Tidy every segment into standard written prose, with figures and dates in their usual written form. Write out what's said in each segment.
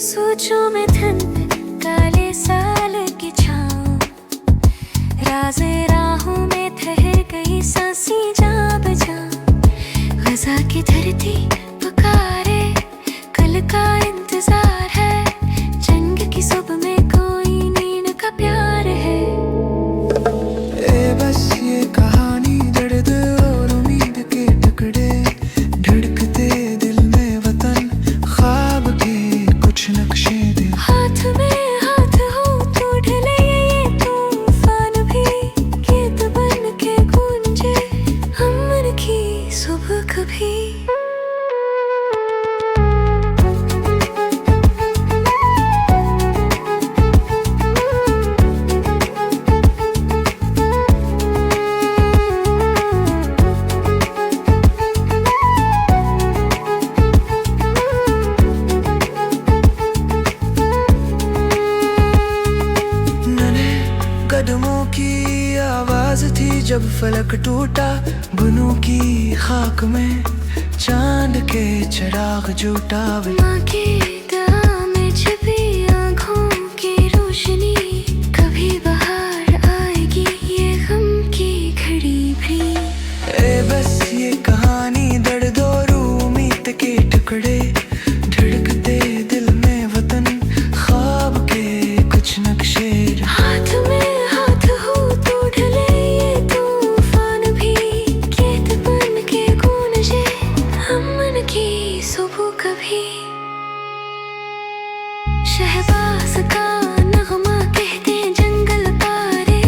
सोचो में धन काले साल की छाँव, राज़े राहों में ठहर गई सांसें जा बजा। ग़ज़ा की धरती पुकारे, कल का इंतज़ार है, जंग की सुबह में कोई नींद का प्यार है। बस ये कहानी दर्द और उम्मीद के टुकड़े, धड़कते दिल में वतन, ख्वाब के कुछ नक्शे दे। हाथ में हाथ हो तो ढले ये तूफान भी, गीत बन के गूंजे अमन की सुबह कभी। कदमों की आवाज थी जब फलक टूटा, बुनों की खाक में चांद के चिराग जुटा। माँ की दुआ में छिपी आँखों की रोशनी, कभी बाहर आएगी ये गम की घड़ी भी। बस ये कहानी दर्द और उम्मीद के टुकड़े, धड़कते दिल में वतन, ख्वाब के कुछ नक्शे। हाथ में हाथ हो तो ढले ये तूफान भी, गीत बन के गूंजे अमन की सुबह कभी। शहबाज का नगमा कहते जंगल पारे,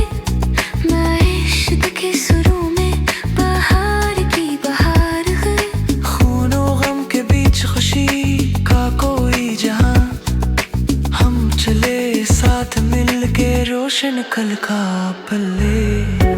मैं इश्क के सुरों में बहार की बहार है। खूनो गम के बीच खुशी का कोई जहां, हम चले साथ मिल के रोशन कल का पल्ले।